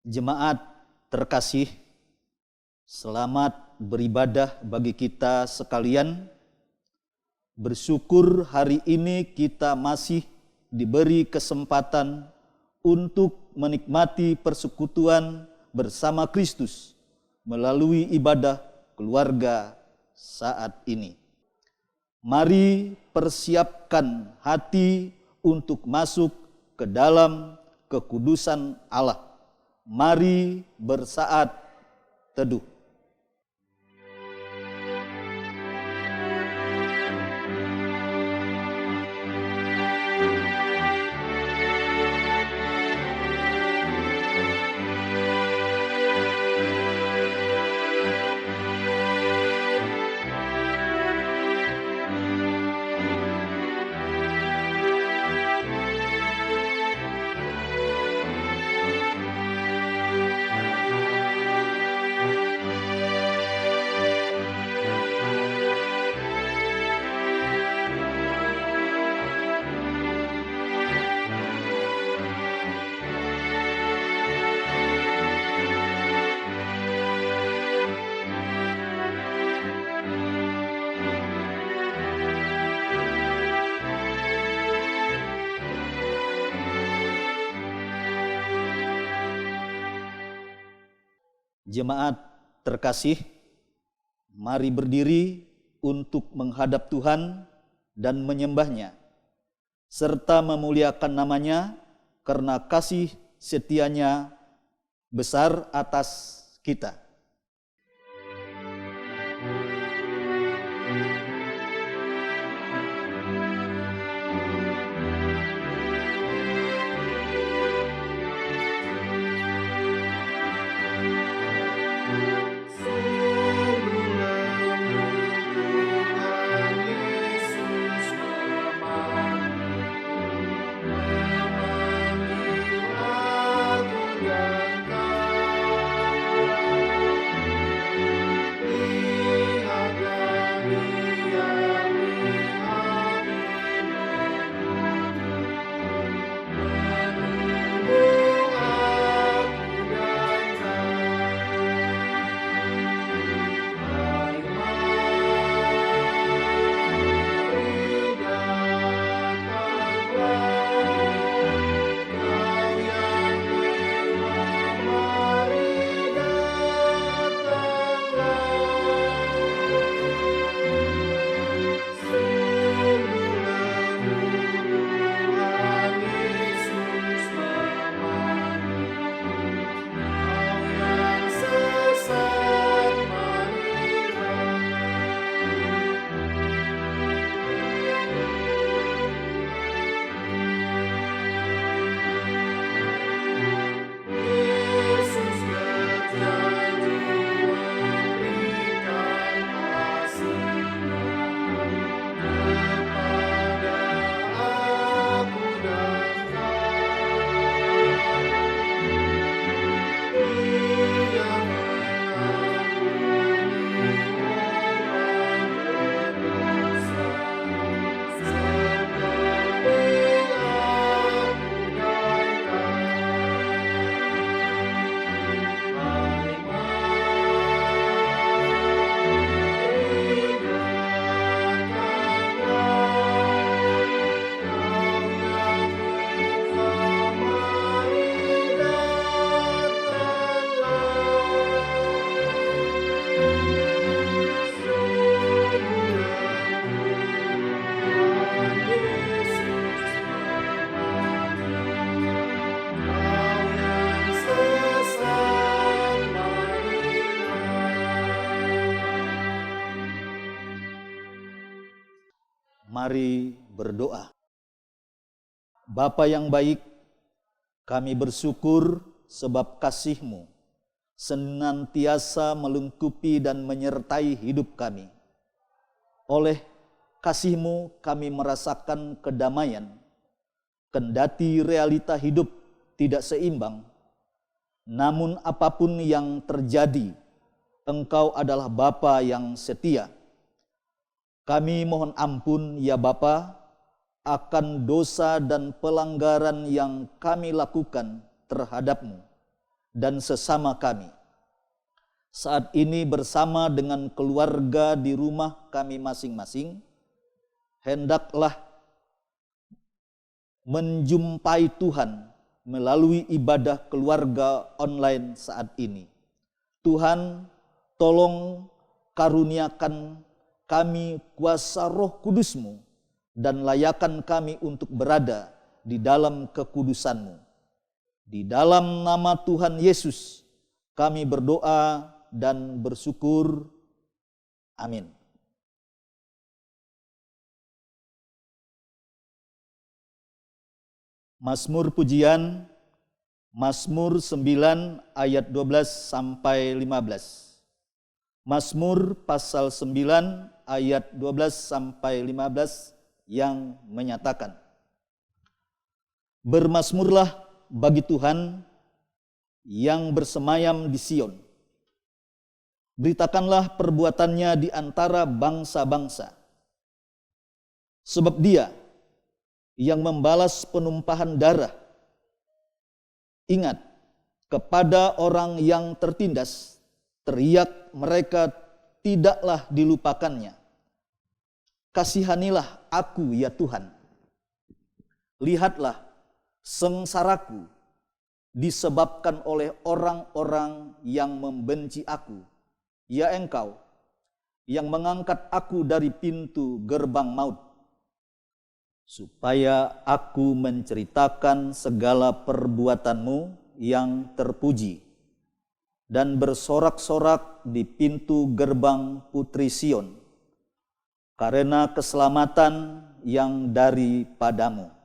Jemaat terkasih, selamat beribadah bagi kita sekalian. Bersyukur hari ini kita masih diberi kesempatan untuk menikmati persekutuan bersama Kristus melalui ibadah keluarga saat ini. Mari persiapkan hati untuk masuk ke dalam kekudusan Allah. Mari bersaat teduh. Jemaat terkasih, mari berdiri untuk menghadap Tuhan dan menyembah-Nya, serta memuliakan nama-Nya karena kasih setia-Nya besar atas kita. Mari berdoa. Bapa yang baik, kami bersyukur sebab kasih-Mu senantiasa melengkapi dan menyertai hidup kami. Oleh kasih-Mu kami merasakan kedamaian, kendati realita hidup tidak seimbang. Namun apapun yang terjadi, Engkau adalah Bapa yang setia. Kami mohon ampun ya Bapa akan dosa dan pelanggaran yang kami lakukan terhadap-Mu. dan sesama kami. Saat ini bersama dengan keluarga di rumah kami masing-masing, hendaklah menjumpai Tuhan melalui ibadah keluarga online saat ini. Tuhan, tolong karuniakan kami kuasa Roh Kudus-Mu dan layakan kami untuk berada di dalam kekudusan-Mu. Di dalam nama Tuhan Yesus kami berdoa dan bersyukur. Amin. Mazmur pujian, Mazmur 9 ayat 12 sampai 15. Mazmur pasal 9 ayat 12 sampai 15 yang menyatakan, bermazmurlah bagi Tuhan yang bersemayam di Sion. Beritakanlah perbuatannya di antara bangsa-bangsa. Sebab Dia yang membalas penumpahan darah, ingat kepada orang yang tertindas, teriak mereka tidaklah dilupakannya. Kasihanilah aku ya Tuhan. Lihatlah sengsaraku disebabkan oleh orang-orang yang membenci aku. Ya Engkau yang mengangkat aku dari pintu gerbang maut, supaya aku menceritakan segala perbuatan-Mu yang terpuji dan bersorak-sorak di pintu gerbang Putri Sion, karena keselamatan yang daripadamu.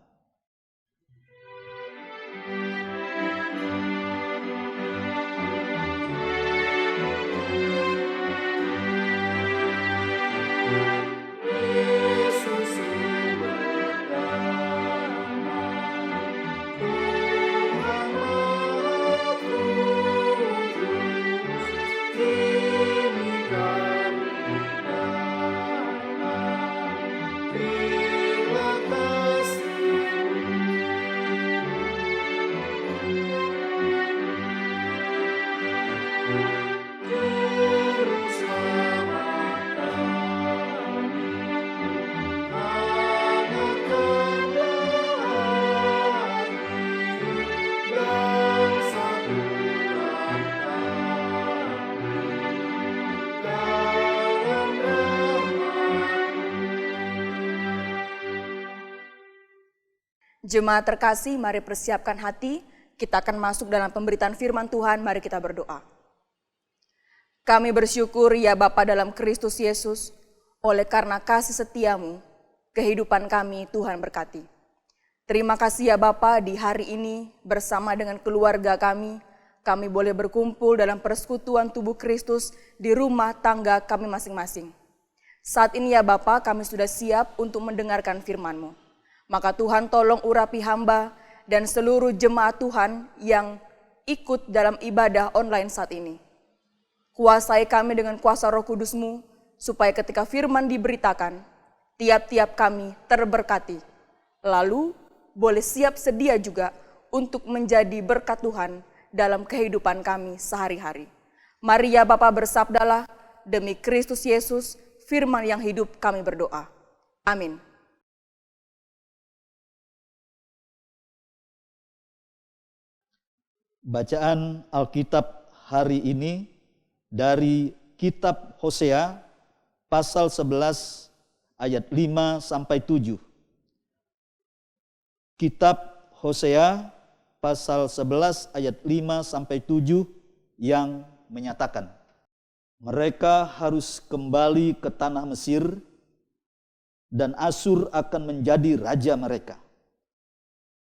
Jemaat terkasih, mari persiapkan hati, kita akan masuk dalam pemberitaan firman Tuhan, mari kita berdoa. Kami bersyukur ya Bapa dalam Kristus Yesus, oleh karena kasih setia-Mu, kehidupan kami Tuhan berkati. Terima kasih ya Bapa, di hari ini bersama dengan keluarga kami boleh berkumpul dalam persekutuan tubuh Kristus di rumah tangga kami masing-masing. Saat ini ya Bapa, kami sudah siap untuk mendengarkan firman-Mu. Maka Tuhan tolong urapi hamba dan seluruh jemaat Tuhan yang ikut dalam ibadah online saat ini. Kuasai kami dengan kuasa Roh Kudus-Mu, supaya ketika firman diberitakan, tiap-tiap kami terberkati. Lalu boleh siap sedia juga untuk menjadi berkat Tuhan dalam kehidupan kami sehari-hari. Mari ya Bapa bersabdalah, demi Kristus Yesus, firman yang hidup kami berdoa. Amin. Bacaan Alkitab hari ini dari kitab Hosea pasal 11 ayat 5 sampai 7. Kitab Hosea pasal 11 ayat 5 sampai 7 yang menyatakan, mereka harus kembali ke tanah Mesir dan Asyur akan menjadi raja mereka.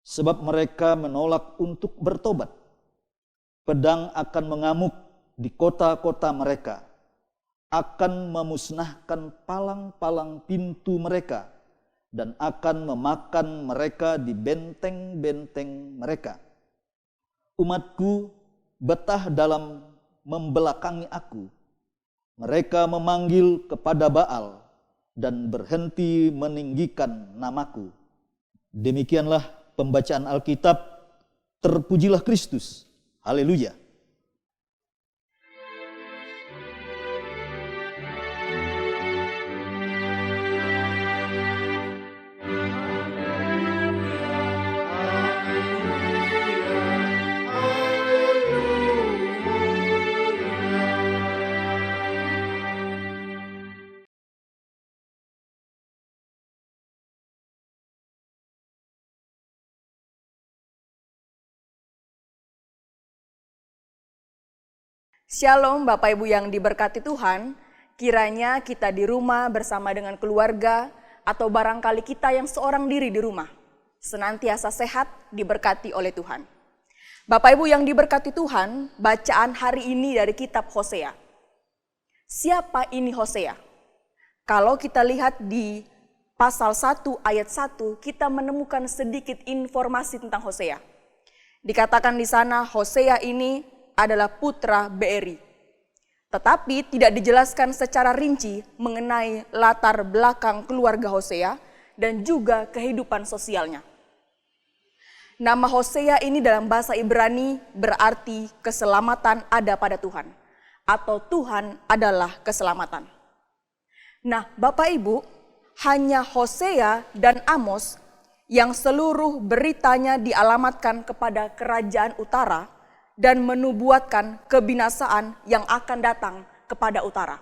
Sebab mereka menolak untuk bertobat. Pedang akan mengamuk di kota-kota mereka, akan memusnahkan palang-palang pintu mereka, dan akan memakan mereka di benteng-benteng mereka. Umatku betah dalam membelakangi aku. Mereka memanggil kepada Baal dan berhenti meninggikan namaku. Demikianlah pembacaan Alkitab. Terpujilah Kristus. Haleluya. Shalom Bapak Ibu yang diberkati Tuhan, kiranya kita di rumah bersama dengan keluarga atau barangkali kita yang seorang diri di rumah senantiasa sehat diberkati oleh Tuhan. Bapak Ibu yang diberkati Tuhan, bacaan hari ini dari kitab Hosea. Siapa ini Hosea? Kalau kita lihat di pasal 1 ayat 1, kita menemukan sedikit informasi tentang Hosea. Dikatakan di sana Hosea ini adalah putra Beeri. Tetapi tidak dijelaskan secara rinci mengenai latar belakang keluarga Hosea dan juga kehidupan sosialnya. Nama Hosea ini dalam bahasa Ibrani berarti keselamatan ada pada Tuhan atau Tuhan adalah keselamatan. Nah, Bapak Ibu, hanya Hosea dan Amos yang seluruh beritanya dialamatkan kepada kerajaan utara dan menubuatkan kebinasaan yang akan datang kepada utara.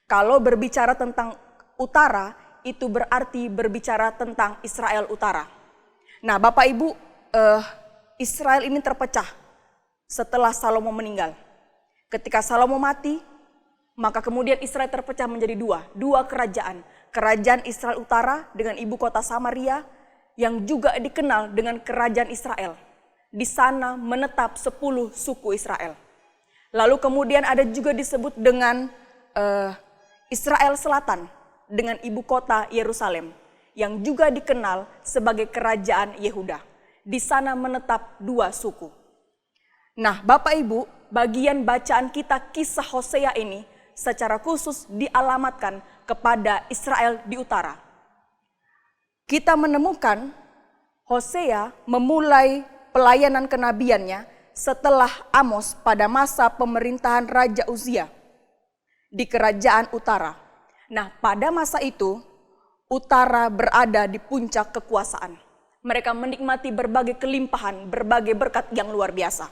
Kalau berbicara tentang utara, itu berarti berbicara tentang Israel utara. Nah, Bapak Ibu, Israel ini terpecah setelah Salomo meninggal. Ketika Salomo mati, maka kemudian Israel terpecah menjadi dua kerajaan. Kerajaan Israel utara dengan ibu kota Samaria yang juga dikenal dengan kerajaan Israel. Di sana menetap 10 suku Israel. Lalu kemudian ada juga disebut dengan Israel Selatan dengan ibu kota Yerusalem yang juga dikenal sebagai kerajaan Yehuda. Di sana menetap 2 suku. Nah, Bapak Ibu, bagian bacaan kita kisah Hosea ini secara khusus dialamatkan kepada Israel di utara. Kita menemukan Hosea memulai pelayanan kenabiannya setelah Amos pada masa pemerintahan Raja Uzia di kerajaan utara. Nah, pada masa itu, utara berada di puncak kekuasaan. Mereka menikmati berbagai kelimpahan, berbagai berkat yang luar biasa.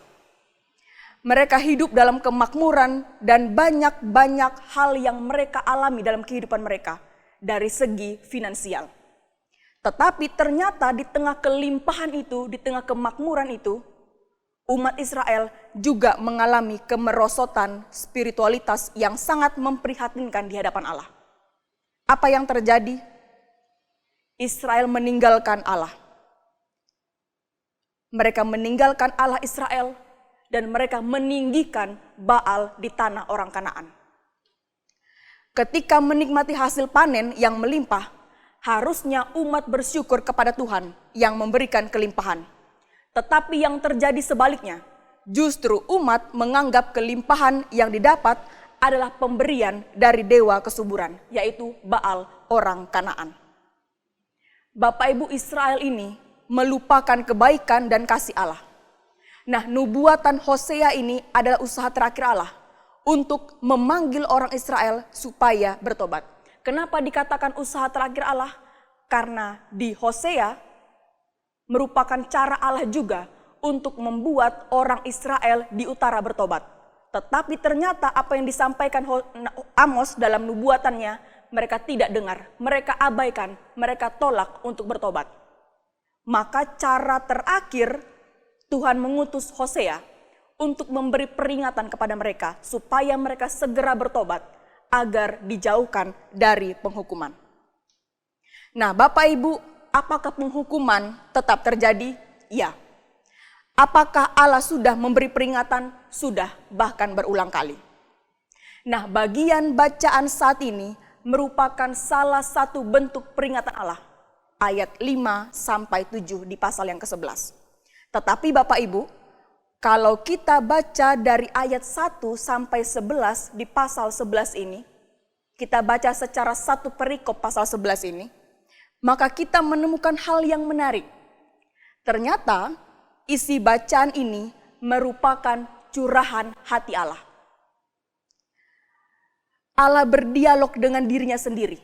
Mereka hidup dalam kemakmuran dan banyak hal yang mereka alami dalam kehidupan mereka dari segi finansial. Tetapi ternyata di tengah kelimpahan itu, di tengah kemakmuran itu, umat Israel juga mengalami kemerosotan spiritualitas yang sangat memprihatinkan di hadapan Allah. Apa yang terjadi? Israel meninggalkan Allah. Mereka meninggalkan Allah Israel dan mereka meninggikan Baal di tanah orang Kanaan. Ketika menikmati hasil panen yang melimpah, harusnya umat bersyukur kepada Tuhan yang memberikan kelimpahan. Tetapi yang terjadi sebaliknya, justru umat menganggap kelimpahan yang didapat adalah pemberian dari dewa kesuburan, yaitu Baal orang Kanaan. Bapak Ibu, Israel ini melupakan kebaikan dan kasih Allah. Nah, nubuatan Hosea ini adalah usaha terakhir Allah untuk memanggil orang Israel supaya bertobat. Kenapa dikatakan usaha terakhir Allah? Karena di Hosea merupakan cara Allah juga untuk membuat orang Israel di utara bertobat. Tetapi ternyata apa yang disampaikan Amos dalam nubuatannya, mereka tidak dengar, mereka abaikan, mereka tolak untuk bertobat. Maka cara terakhir Tuhan mengutus Hosea untuk memberi peringatan kepada mereka supaya mereka segera bertobat agar dijauhkan dari penghukuman. Nah, Bapak Ibu, apakah penghukuman tetap terjadi? Ya. Apakah Allah sudah memberi peringatan? Sudah, bahkan berulang kali. Nah, bagian bacaan saat ini merupakan salah satu bentuk peringatan Allah. Ayat 5-7 di pasal yang ke-11. Tetapi Bapak Ibu, kalau kita baca dari ayat 1-11 di pasal 11 ini, kita baca secara satu perikop pasal 11 ini, maka kita menemukan hal yang menarik. Ternyata isi bacaan ini merupakan curahan hati Allah. Allah berdialog dengan dirinya sendiri.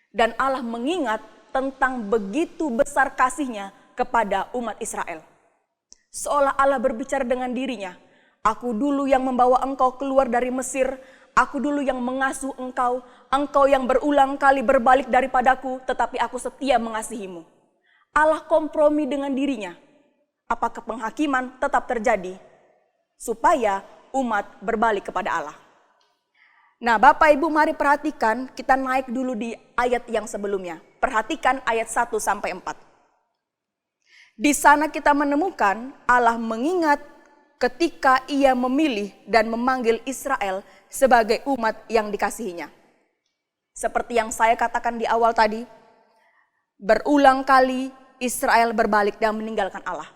Dan Allah mengingat tentang begitu besar kasihnya kepada umat Israel. Seolah Allah berbicara dengan dirinya, aku dulu yang membawa engkau keluar dari Mesir, aku dulu yang mengasuh engkau, engkau yang berulang kali berbalik daripadaku, tetapi aku setia mengasihimu. Allah kompromi dengan dirinya. Apakah penghakiman tetap terjadi? Supaya umat berbalik kepada Allah. Nah, Bapak Ibu mari perhatikan, kita naik dulu di ayat yang sebelumnya. Perhatikan ayat 1 sampai 4. Di sana kita menemukan Allah mengingat ketika ia memilih dan memanggil Israel sebagai umat yang dikasihinya. Seperti yang saya katakan di awal tadi, berulang kali Israel berbalik dan meninggalkan Allah.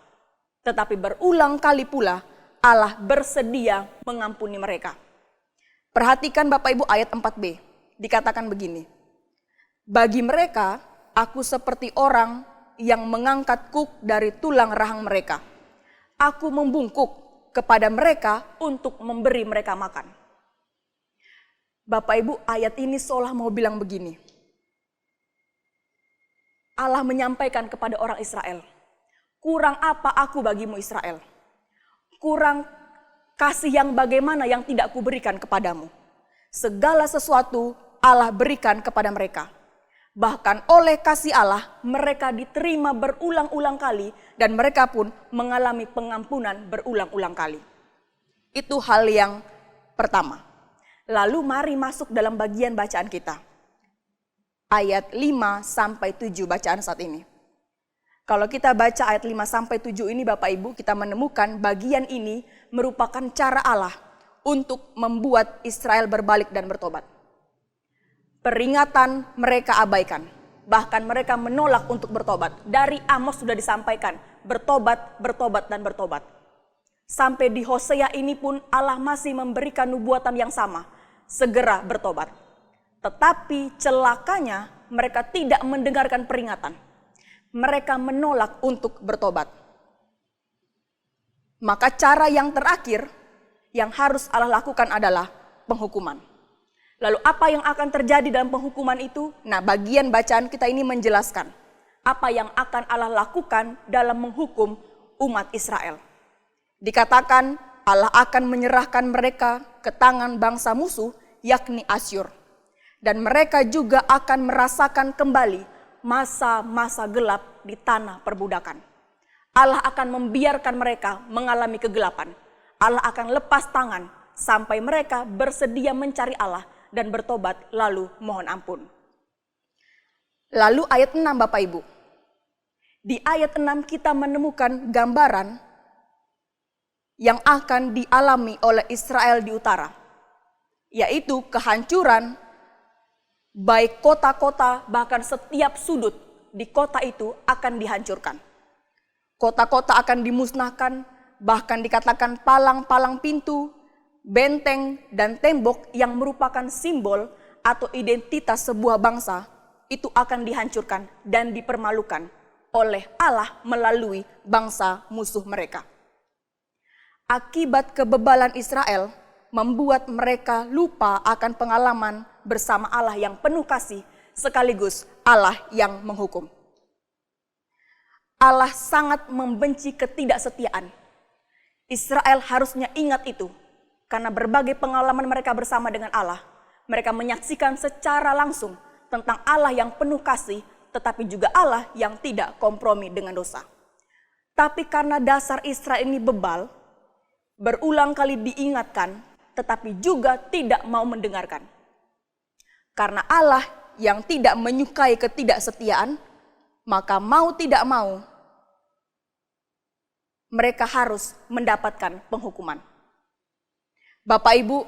Tetapi berulang kali pula Allah bersedia mengampuni mereka. Perhatikan Bapak Ibu ayat 4b, dikatakan begini. Bagi mereka, aku seperti orang yang mengangkat kuk dari tulang rahang mereka. Aku membungkuk kepada mereka untuk memberi mereka makan. Bapak Ibu, ayat ini seolah mau bilang begini. Allah menyampaikan kepada orang Israel, kurang apa aku bagimu Israel? Kurang kasih yang bagaimana yang tidak kuberikan kepadamu? Segala sesuatu Allah berikan kepada mereka. Bahkan oleh kasih Allah mereka diterima berulang-ulang kali dan mereka pun mengalami pengampunan berulang-ulang kali. Itu hal yang pertama. Lalu mari masuk dalam bagian bacaan kita. Ayat 5 sampai 7 bacaan saat ini. Kalau kita baca ayat 5 sampai 7 ini Bapak Ibu, kita menemukan bagian ini merupakan cara Allah untuk membuat Israel berbalik dan bertobat. Peringatan mereka abaikan, bahkan mereka menolak untuk bertobat. Dari Amos sudah disampaikan, bertobat, bertobat, dan bertobat. Sampai di Hosea ini pun Allah masih memberikan nubuatan yang sama, segera bertobat. Tetapi celakanya mereka tidak mendengarkan peringatan. Mereka menolak untuk bertobat. Maka cara yang terakhir yang harus Allah lakukan adalah penghukuman. Lalu apa yang akan terjadi dalam penghukuman itu? Nah, bagian bacaan kita ini menjelaskan apa yang akan Allah lakukan dalam menghukum umat Israel. Dikatakan Allah akan menyerahkan mereka ke tangan bangsa musuh, yakni Asyur. Dan mereka juga akan merasakan kembali masa-masa gelap di tanah perbudakan. Allah akan membiarkan mereka mengalami kegelapan. Allah akan lepas tangan sampai mereka bersedia mencari Allah dan bertobat lalu mohon ampun. Lalu ayat 6 Bapak Ibu. Di ayat 6 kita menemukan gambaran yang akan dialami oleh Israel di utara. Yaitu kehancuran baik kota-kota, bahkan setiap sudut di kota itu akan dihancurkan. Kota-kota akan dimusnahkan, bahkan dikatakan palang-palang pintu, benteng, dan tembok yang merupakan simbol atau identitas sebuah bangsa, itu akan dihancurkan dan dipermalukan oleh Allah melalui bangsa musuh mereka. Akibat kebebalan Israel membuat mereka lupa akan pengalaman bersama Allah yang penuh kasih, sekaligus Allah yang menghukum. Allah sangat membenci ketidaksetiaan. Israel harusnya ingat itu, karena berbagai pengalaman mereka bersama dengan Allah, mereka menyaksikan secara langsung tentang Allah yang penuh kasih, tetapi juga Allah yang tidak kompromi dengan dosa. Tapi karena dasar Israel ini bebal, berulang kali diingatkan, tetapi juga tidak mau mendengarkan. Karena Allah yang tidak menyukai ketidaksetiaan, maka mau tidak mau, mereka harus mendapatkan penghukuman. Bapak Ibu,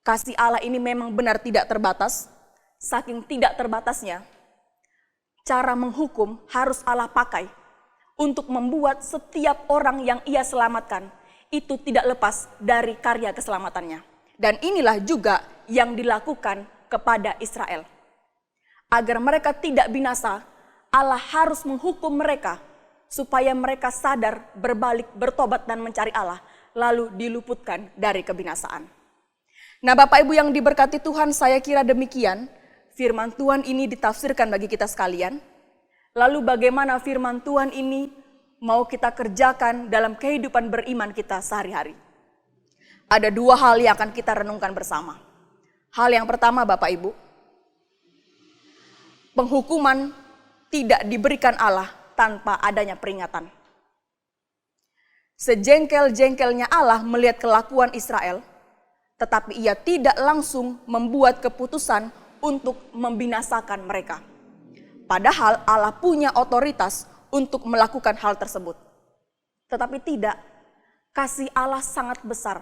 kasih Allah ini memang benar tidak terbatas. Saking tidak terbatasnya, cara menghukum harus Allah pakai untuk membuat setiap orang yang ia selamatkan itu tidak lepas dari karya keselamatannya. Dan inilah juga yang dilakukan kepada Israel. Agar mereka tidak binasa, Allah harus menghukum mereka supaya mereka sadar, berbalik, bertobat dan mencari Allah, lalu diluputkan dari kebinasaan. Nah Bapak Ibu yang diberkati Tuhan, saya kira demikian firman Tuhan ini ditafsirkan bagi kita sekalian. Lalu bagaimana firman Tuhan ini mau kita kerjakan dalam kehidupan beriman kita sehari-hari? Ada dua hal yang akan kita renungkan bersama. Hal yang pertama Bapak Ibu, penghukuman tidak diberikan Allah tanpa adanya peringatan. Sejengkel-jengkelnya Allah melihat kelakuan Israel, tetapi ia tidak langsung membuat keputusan untuk membinasakan mereka. Padahal Allah punya otoritas untuk melakukan hal tersebut. Tetapi tidak, kasih Allah sangat besar.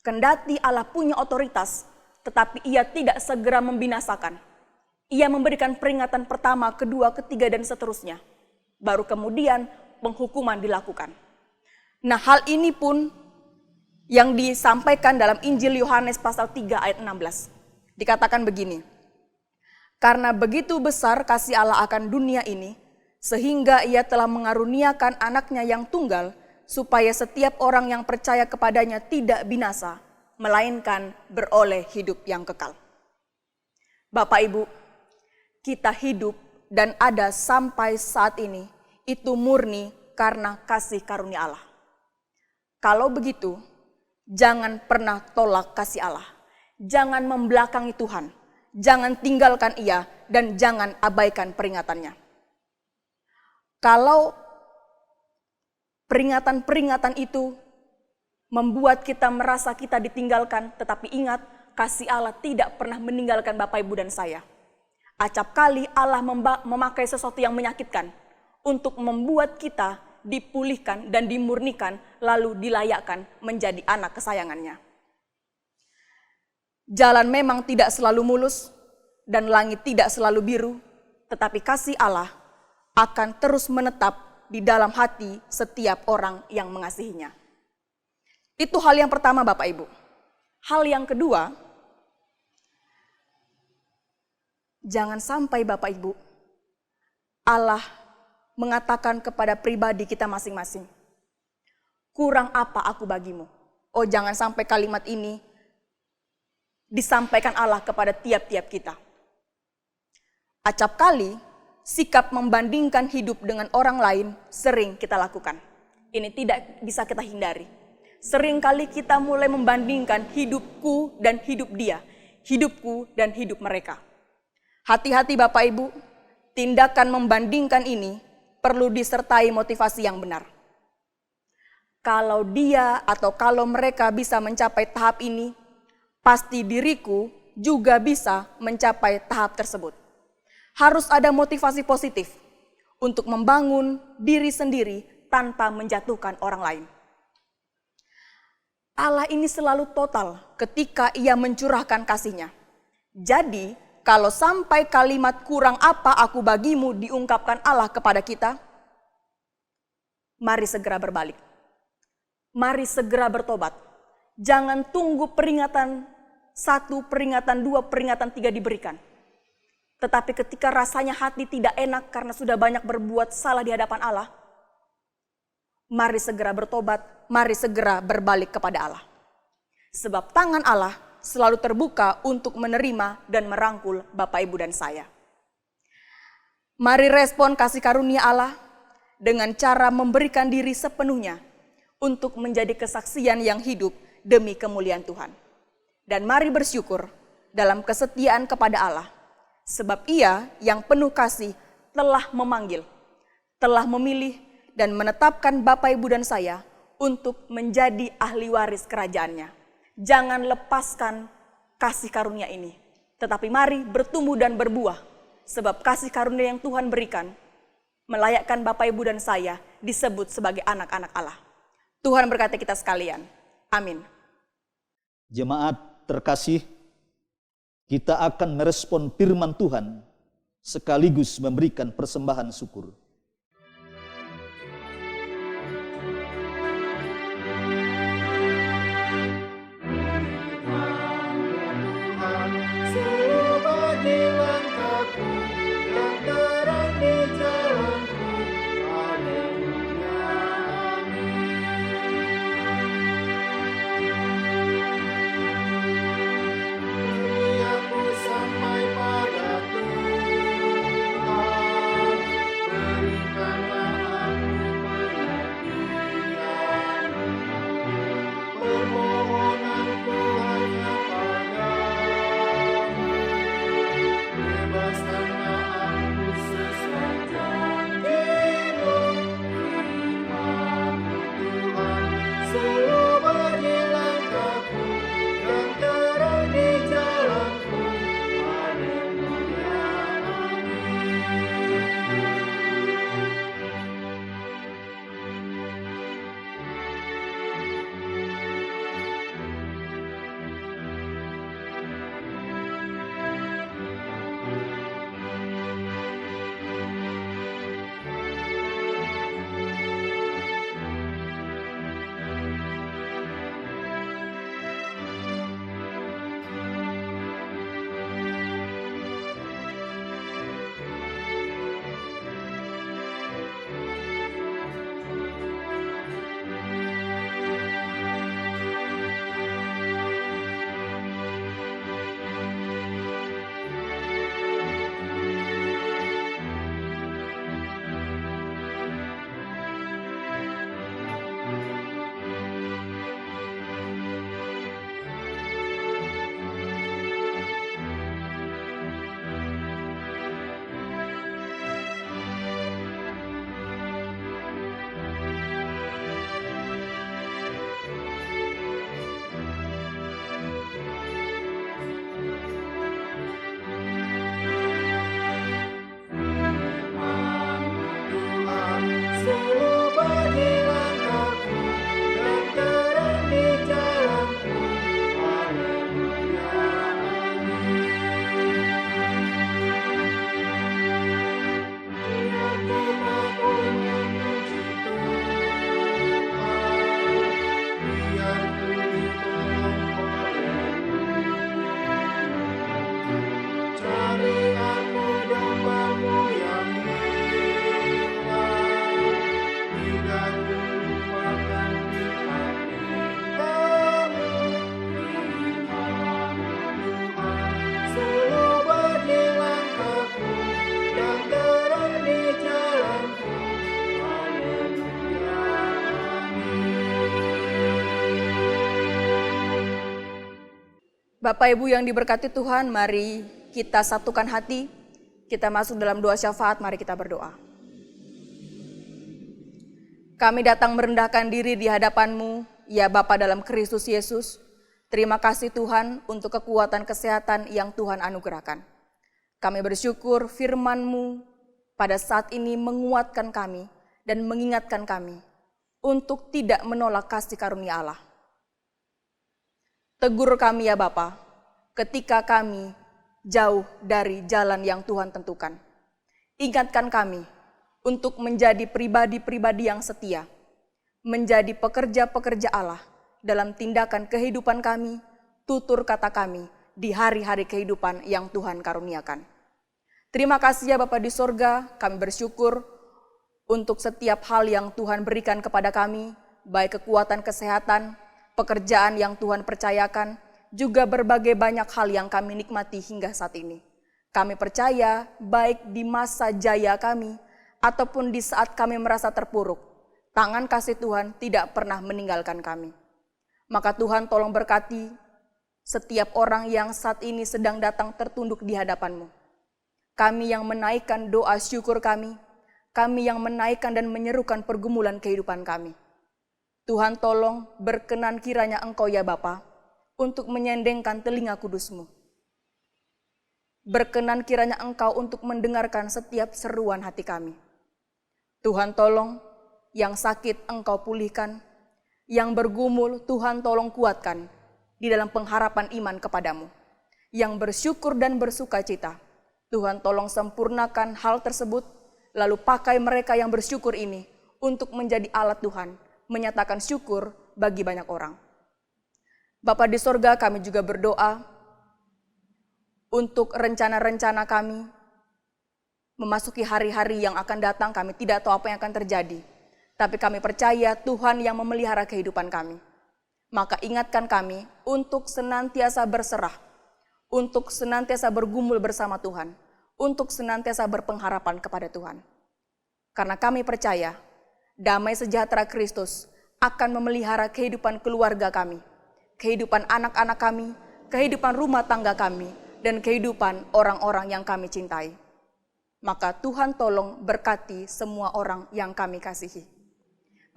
Kendati Allah punya otoritas, tetapi ia tidak segera membinasakan. Ia memberikan peringatan pertama, kedua, ketiga, dan seterusnya. Baru kemudian penghukuman dilakukan. Nah, hal ini pun yang disampaikan dalam Injil Yohanes pasal 3 ayat 16. Dikatakan begini, karena begitu besar kasih Allah akan dunia ini, sehingga ia telah mengaruniakan anaknya yang tunggal, supaya setiap orang yang percaya kepadanya tidak binasa, melainkan beroleh hidup yang kekal. Bapak Ibu, kita hidup dan ada sampai saat ini, itu murni karena kasih karunia Allah. Kalau begitu, jangan pernah tolak kasih Allah. Jangan membelakangi Tuhan. Jangan tinggalkan Ia dan jangan abaikan peringatannya. Kalau peringatan-peringatan itu membuat kita merasa kita ditinggalkan, tetapi ingat, kasih Allah tidak pernah meninggalkan Bapak, Ibu, dan saya. Acap kali Allah memakai sesuatu yang menyakitkan untuk membuat kita dipulihkan dan dimurnikan, lalu dilayakkan menjadi anak kesayangannya. Jalan memang tidak selalu mulus dan langit tidak selalu biru, tetapi kasih Allah akan terus menetap di dalam hati setiap orang yang mengasihinya. Itu hal yang pertama, Bapak Ibu. Hal yang kedua, jangan sampai Bapak Ibu, Allah mengatakan kepada pribadi kita masing-masing, kurang apa aku bagimu? Oh, jangan sampai kalimat ini disampaikan Allah kepada tiap-tiap kita. Acap kali, sikap membandingkan hidup dengan orang lain sering kita lakukan. Ini tidak bisa kita hindari. Sering kali kita mulai membandingkan hidupku dan hidup dia, hidupku dan hidup mereka. Hati-hati Bapak Ibu, tindakan membandingkan ini perlu disertai motivasi yang benar. Kalau dia atau kalau mereka bisa mencapai tahap ini, pasti diriku juga bisa mencapai tahap tersebut. Harus ada motivasi positif untuk membangun diri sendiri tanpa menjatuhkan orang lain. Allah ini selalu total ketika Ia mencurahkan kasih-Nya. Jadi, kalau sampai kalimat kurang apa aku bagimu diungkapkan Allah kepada kita, mari segera berbalik. Mari segera bertobat. Jangan tunggu peringatan 1, peringatan 2, peringatan 3 diberikan. Tetapi ketika rasanya hati tidak enak karena sudah banyak berbuat salah di hadapan Allah, mari segera bertobat, mari segera berbalik kepada Allah. Sebab tangan Allah selalu terbuka untuk menerima dan merangkul Bapak, Ibu, dan saya. Mari respon kasih karunia Allah dengan cara memberikan diri sepenuhnya untuk menjadi kesaksian yang hidup demi kemuliaan Tuhan. Dan mari bersyukur dalam kesetiaan kepada Allah, sebab Ia yang penuh kasih telah memanggil, telah memilih dan menetapkan Bapak, Ibu, dan saya untuk menjadi ahli waris kerajaan-Nya. Jangan lepaskan kasih karunia ini, tetapi mari bertumbuh dan berbuah, sebab kasih karunia yang Tuhan berikan melayakkan Bapak, Ibu, dan saya disebut sebagai anak-anak Allah. Tuhan berkati kita sekalian. Amin. Jemaat terkasih, kita akan merespon firman Tuhan sekaligus memberikan persembahan syukur. Sampai pada Tuhan Bapak Ibu yang diberkati Tuhan, mari kita satukan hati, kita masuk dalam doa syafaat, mari kita berdoa. Kami datang merendahkan diri di hadapan-Mu, ya Bapa dalam Kristus Yesus. Terima kasih Tuhan untuk kekuatan kesehatan yang Tuhan anugerahkan. Kami bersyukur firman-Mu pada saat ini menguatkan kami dan mengingatkan kami untuk tidak menolak kasih karunia Allah. Tegur kami ya Bapa, ketika kami jauh dari jalan yang Tuhan tentukan. Ingatkan kami untuk menjadi pribadi-pribadi yang setia, menjadi pekerja-pekerja Allah dalam tindakan kehidupan kami, tutur kata kami di hari-hari kehidupan yang Tuhan karuniakan. Terima kasih ya Bapa di sorga, kami bersyukur untuk setiap hal yang Tuhan berikan kepada kami, baik kekuatan kesehatan, pekerjaan yang Tuhan percayakan, juga berbagai banyak hal yang kami nikmati hingga saat ini. Kami percaya baik di masa jaya kami ataupun di saat kami merasa terpuruk, tangan kasih Tuhan tidak pernah meninggalkan kami. Maka Tuhan tolong berkati setiap orang yang saat ini sedang datang tertunduk di hadapan-Mu. Kami yang menaikkan doa syukur kami yang menaikkan dan menyerukan pergumulan kehidupan kami. Tuhan tolong berkenan kiranya Engkau ya Bapa untuk menyendengkan telinga kudus-Mu. Berkenan kiranya Engkau untuk mendengarkan setiap seruan hati kami. Tuhan tolong yang sakit Engkau pulihkan, yang bergumul Tuhan tolong kuatkan di dalam pengharapan iman kepadamu. Yang bersyukur dan bersuka cita, Tuhan tolong sempurnakan hal tersebut, lalu pakai mereka yang bersyukur ini untuk menjadi alat Tuhan, menyatakan syukur bagi banyak orang. Bapa di sorga, kami juga berdoa untuk rencana-rencana kami memasuki hari-hari yang akan datang. Kami tidak tahu apa yang akan terjadi, tapi kami percaya Tuhan yang memelihara kehidupan kami. Maka ingatkan kami untuk senantiasa berserah, untuk senantiasa bergumul bersama Tuhan, untuk senantiasa berpengharapan kepada Tuhan. Karena kami percaya damai sejahtera Kristus akan memelihara kehidupan keluarga kami, kehidupan anak-anak kami, kehidupan rumah tangga kami, dan kehidupan orang-orang yang kami cintai. Maka Tuhan tolong berkati semua orang yang kami kasihi.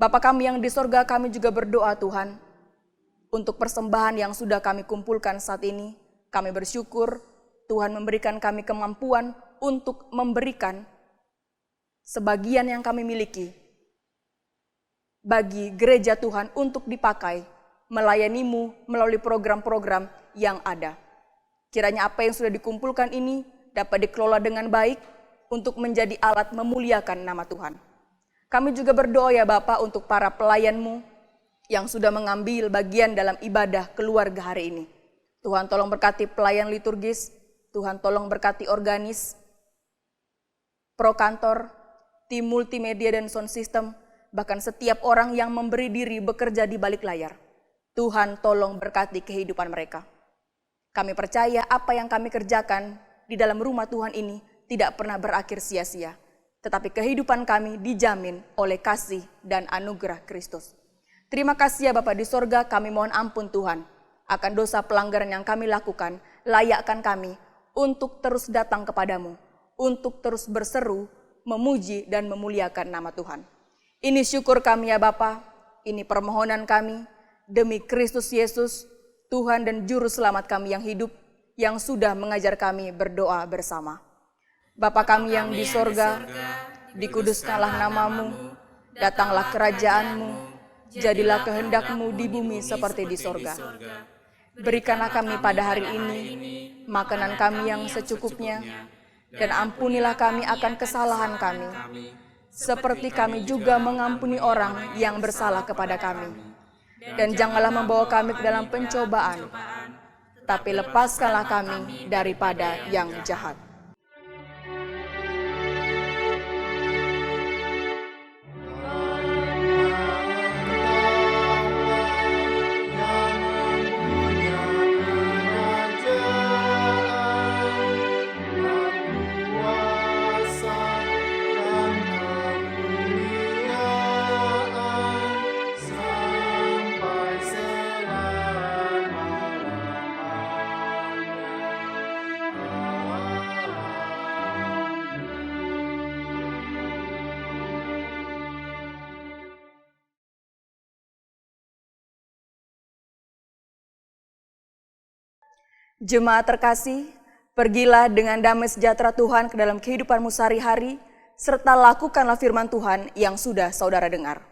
Bapa kami yang di sorga, kami juga berdoa Tuhan, untuk persembahan yang sudah kami kumpulkan saat ini. Kami bersyukur Tuhan memberikan kami kemampuan untuk memberikan sebagian yang kami miliki bagi gereja Tuhan untuk dipakai melayani-Mu melalui program-program yang ada. Kiranya apa yang sudah dikumpulkan ini dapat dikelola dengan baik untuk menjadi alat memuliakan nama Tuhan. Kami juga berdoa ya Bapa untuk para pelayan-Mu yang sudah mengambil bagian dalam ibadah keluarga hari ini. Tuhan tolong berkati pelayan liturgis, Tuhan tolong berkati organis, pro kantor, tim multimedia dan sound system, bahkan setiap orang yang memberi diri bekerja di balik layar. Tuhan tolong berkati kehidupan mereka. Kami percaya apa yang kami kerjakan di dalam rumah Tuhan ini tidak pernah berakhir sia-sia, tetapi kehidupan kami dijamin oleh kasih dan anugerah Kristus. Terima kasih ya Bapa di sorga, kami mohon ampun Tuhan akan dosa pelanggaran yang kami lakukan. Layakkan kami untuk terus datang kepadamu, untuk terus berseru, memuji dan memuliakan nama Tuhan. Ini syukur kami ya Bapa, ini permohonan kami demi Kristus Yesus, Tuhan dan Juru Selamat kami yang hidup, yang sudah mengajar kami berdoa bersama. Bapa kami yang di sorga, dikuduskanlah namamu, datanglah kerajaan-Mu, jadilah kehendak-Mu di bumi seperti di sorga. Berikanlah kami pada hari ini makanan kami yang secukupnya, dan ampunilah kami akan kesalahan kami, seperti kami juga mengampuni orang yang bersalah kepada kami. Dan janganlah membawa kami ke dalam pencobaan, tapi lepaskanlah kami daripada yang jahat. Jemaat terkasih, pergilah dengan damai sejahtera Tuhan ke dalam kehidupanmu sehari-hari, serta lakukanlah firman Tuhan yang sudah saudara dengar.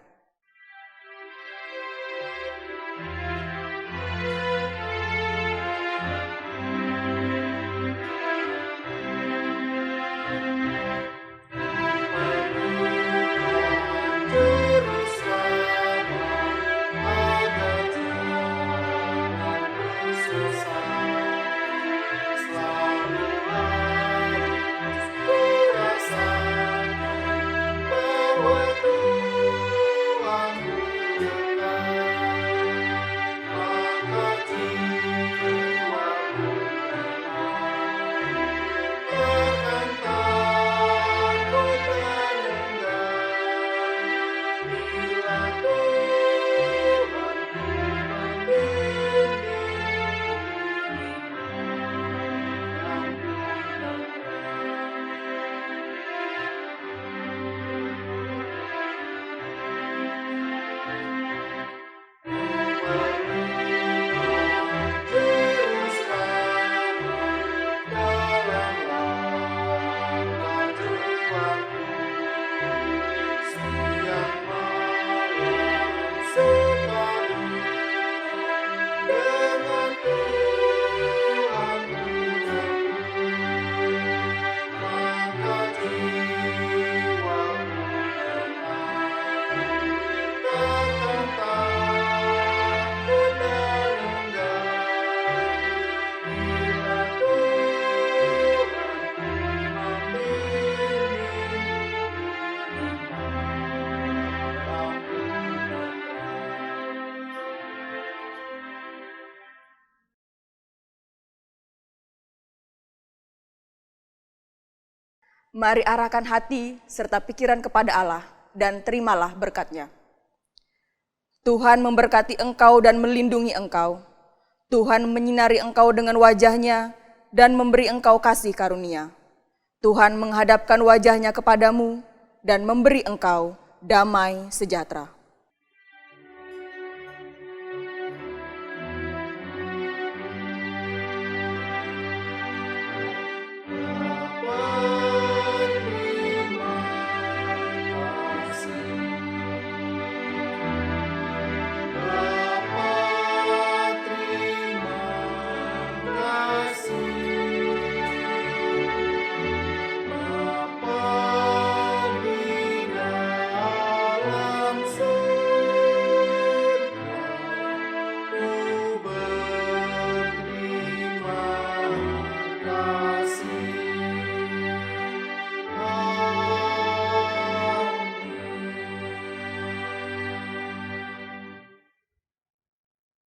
Mari arahkan hati serta pikiran kepada Allah dan terimalah berkat-Nya. Tuhan memberkati engkau dan melindungi engkau. Tuhan menyinari engkau dengan wajah-Nya dan memberi engkau kasih karunia. Tuhan menghadapkan wajah-Nya kepadamu dan memberi engkau damai sejahtera.